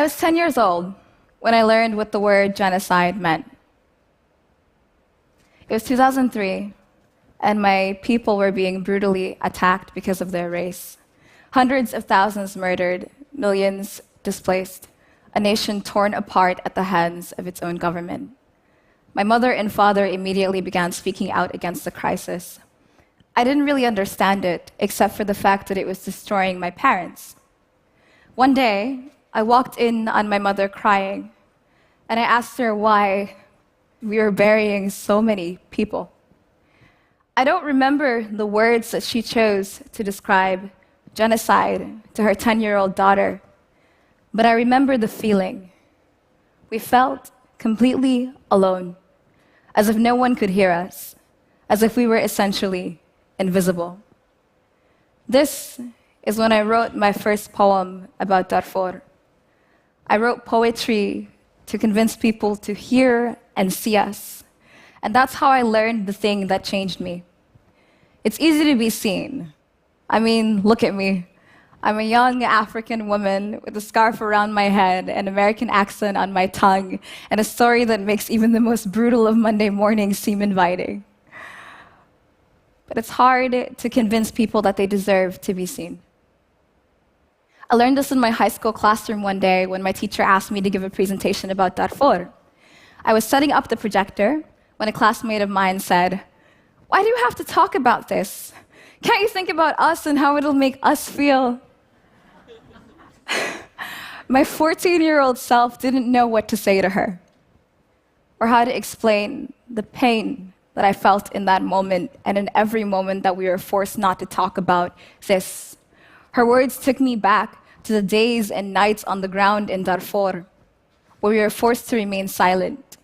I was 10 years old when I learned what the word genocide meant. It was 2003, and my people were being brutally attacked because of their race. Hundreds of thousands murdered, millions displaced, a nation torn apart at the hands of its own government. My mother and father immediately began speaking out against the crisis. I didn't really understand it, except for the fact that it was destroying my parents. One day, I walked in on my mother crying, and I asked her why we were burying so many people. I don't remember the words that she chose to describe genocide to her 10-year-old daughter, but I remember the feeling. We felt completely alone, as if no one could hear us, as if we were essentially invisible. This is when I wrote my first poem about Darfur. I wrote poetry to convince people to hear and see us. And that's how I learned the thing that changed me. It's easy to be seen. I mean, look at me. I'm a young African woman with a scarf around my head, an American accent on my tongue, and a story that makes even the most brutal of Monday mornings seem inviting. But it's hard to convince people that they deserve to be seen. I learned this in my high school classroom one day when my teacher asked me to give a presentation about Darfur. I was setting up the projector when a classmate of mine said, "Why do you have to talk about this? Can't you think about us and how it'll make us feel?" My 14-year-old self didn't know what to say to her or how to explain the pain that I felt in that moment and in every moment that we were forced not to talk about this. Her words took me back to the days and nights on the ground in Darfur, where we were forced to remain silent,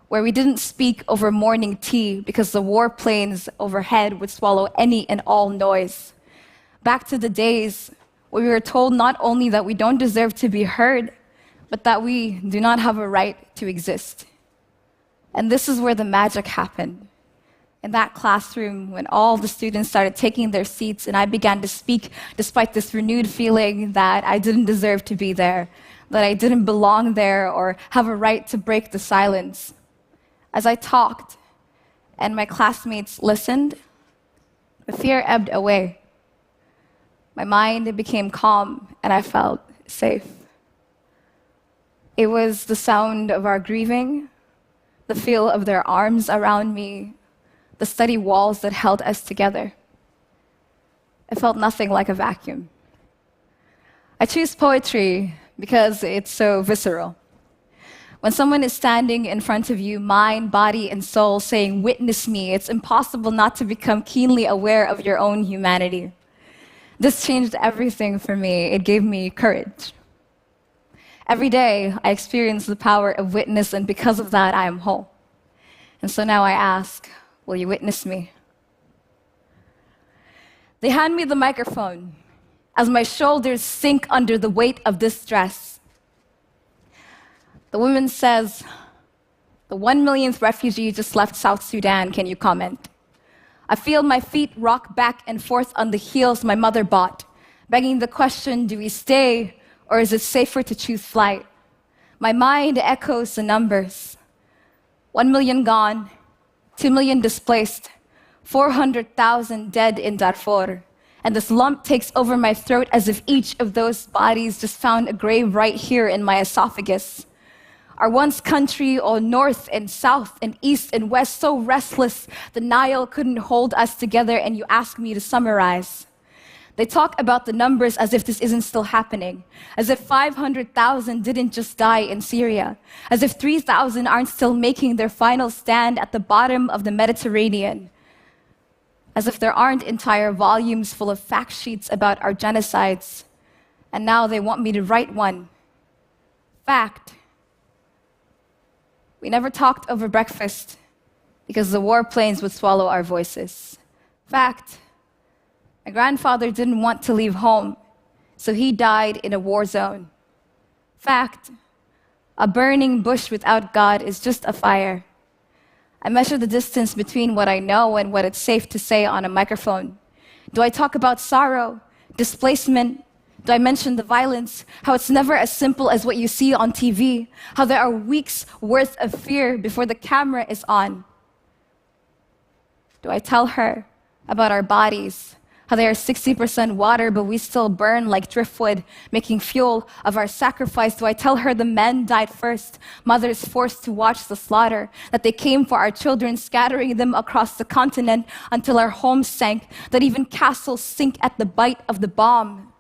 where we didn't speak over morning tea because the warplanes overhead would swallow any and all noise. Back to the days where we were told not only that we don't deserve to be heard, but that we do not have a right to exist. And this is where the magic happened. In that classroom, when all the students started taking their seats and I began to speak despite this renewed feeling that I didn't deserve to be there, that I didn't belong there or have a right to break the silence. As I talked and my classmates listened, the fear ebbed away. My mind became calm and I felt safe. It was the sound of our grieving, the feel of their arms around me, the steady walls that held us together. It felt nothing like a vacuum. I choose poetry because it's so visceral. When someone is standing in front of you, mind, body, and soul, saying, "Witness me," it's impossible not to become keenly aware of your own humanity. This changed everything for me. It gave me courage. Every day, I experience the power of witness, and because of that, I am whole. And so now I ask, will you witness me? They hand me the microphone as my shoulders sink under the weight of this dress. The woman says, "The 1 millionth refugee just left South Sudan, can you comment?" I feel my feet rock back and forth on the heels my mother bought, begging the question, do we stay or is it safer to choose flight? My mind echoes the numbers. 1 million gone, 2 million displaced, 400,000 dead in Darfur. And this lump takes over my throat as if each of those bodies just found a grave right here in my esophagus. Our once country, all north and south and east and west, so restless, the Nile couldn't hold us together, and you ask me to summarize. They talk about the numbers as if this isn't still happening, as if 500,000 didn't just die in Syria, as if 3,000 aren't still making their final stand at the bottom of the Mediterranean, as if there aren't entire volumes full of fact sheets about our genocides, and now they want me to write one. Fact. We never talked over breakfast because the warplanes would swallow our voices. Fact. My grandfather didn't want to leave home, so he died in a war zone. Fact. A burning bush without God is just a fire. I measure the distance between what I know and what it's safe to say on a microphone. Do I talk about sorrow, displacement, Do I mention the violence, how it's never as simple as what you see on TV, how there are weeks worth of fear before the camera is on? Do I tell her about our bodies, how they are 60% water, but we still burn like driftwood, making fuel of our sacrifice? Do I tell her the men died first, mothers forced to watch the slaughter, that they came for our children, scattering them across the continent until our homes sank, that even castles sink at the bite of the bomb?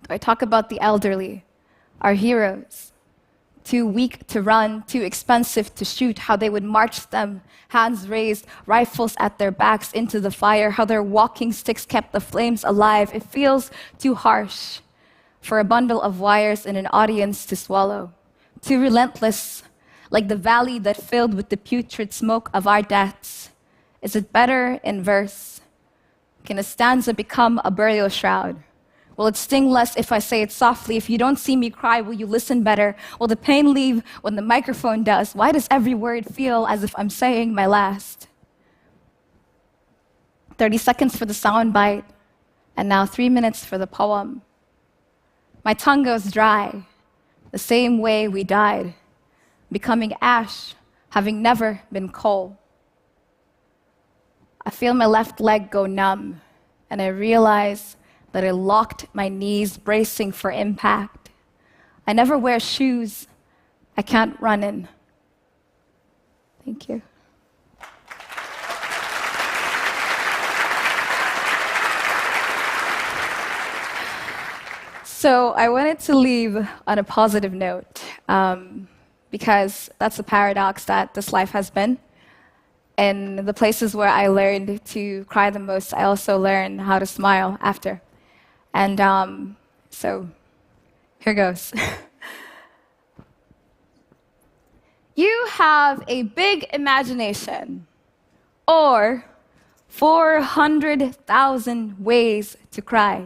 Do I talk about the elderly, our heroes, too weak to run, too expensive to shoot, how they would march them, hands raised, rifles at their backs into the fire, how their walking sticks kept the flames alive? It feels too harsh for a bundle of wires in an audience to swallow, too relentless, like the valley that filled with the putrid smoke of our deaths. Is it better in verse? Can a stanza become a burial shroud? Will it sting less if I say it softly? If you don't see me cry, will you listen better? Will the pain leave when the microphone does? Why does every word feel as if I'm saying my last? 30 seconds for the soundbite, and now 3 minutes for the poem. My tongue goes dry, the same way we died, becoming ash, having never been coal. I feel my left leg go numb, and I realize that I locked my knees, bracing for impact. I never wear shoes I can't run in. Thank you. So I wanted to leave on a positive note, because that's the paradox that this life has been. In the places where I learned to cry the most, I also learned how to smile after. And so here goes. You have a big imagination, or 400,000 ways to cry.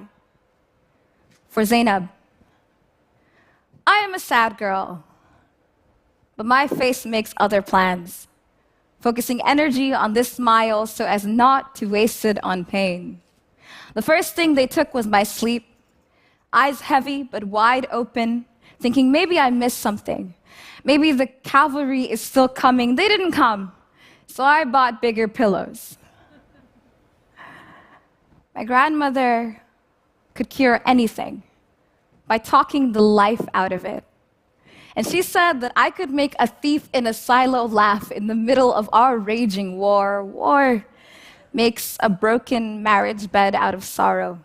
For Zainab, I am a sad girl, but my face makes other plans, focusing energy on this smile so as not to waste it on pain. The first thing they took was my sleep, eyes heavy but wide open, thinking maybe I missed something. Maybe the cavalry is still coming. They didn't come, so I bought bigger pillows. My grandmother could cure anything by talking the life out of it. And she said that I could make a thief in a silo laugh in the middle of our raging war. War makes a broken marriage bed out of sorrow.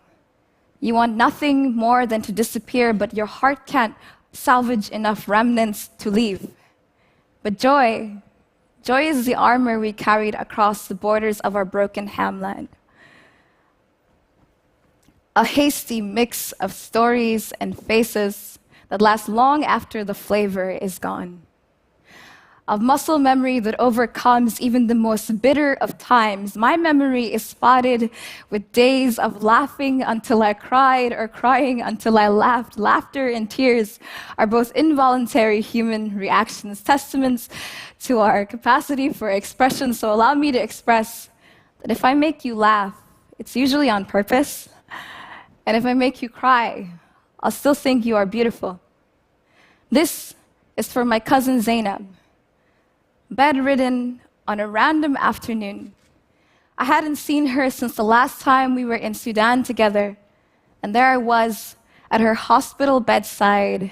You want nothing more than to disappear, but your heart can't salvage enough remnants to leave. But joy is the armor we carried across the borders of our broken hamlet. A hasty mix of stories and faces that last long after the flavor is gone. Of muscle memory that overcomes even the most bitter of times. My memory is spotted with days of laughing until I cried or crying until I laughed. Laughter and tears are both involuntary human reactions, testaments to our capacity for expression. So allow me to express that if I make you laugh, it's usually on purpose. And if I make you cry, I'll still think you are beautiful. This is for my cousin Zainab, bedridden on a random afternoon. I hadn't seen her since the last time we were in Sudan together, and there I was at her hospital bedside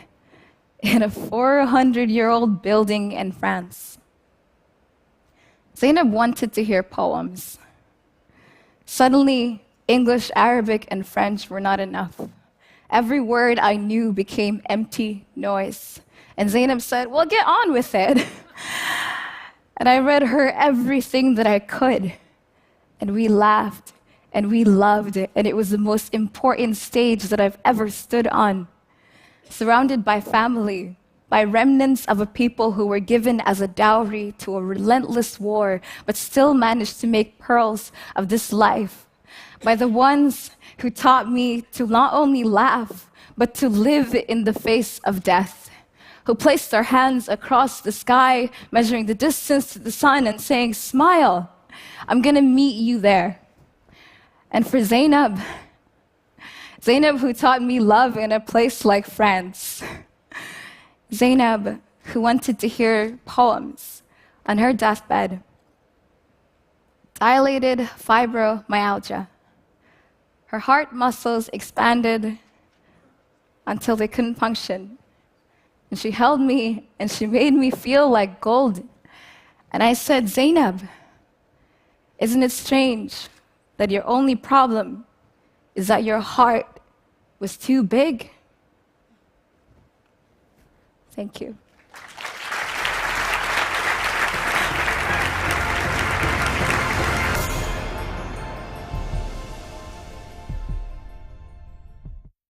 in a 400-year-old building in France. Zainab wanted to hear poems. Suddenly, English, Arabic, and French were not enough. Every word I knew became empty noise. And Zainab said, well, get on with it. And I read her everything that I could. And we laughed, and we loved it. And it was the most important stage that I've ever stood on. Surrounded by family, by remnants of a people who were given as a dowry to a relentless war, but still managed to make pearls of this life. By the ones who taught me to not only laugh, but to live in the face of death. Who placed their hands across the sky, measuring the distance to the sun and saying, smile, I'm gonna meet you there. And for Zainab, Zainab, who taught me love in a place like France. Zainab, who wanted to hear poems on her deathbed. Dilated fibromyalgia. Her heart muscles expanded until they couldn't function. And she held me and she made me feel like gold. And I said, Zainab, isn't it strange that your only problem is that your heart was too big? Thank you.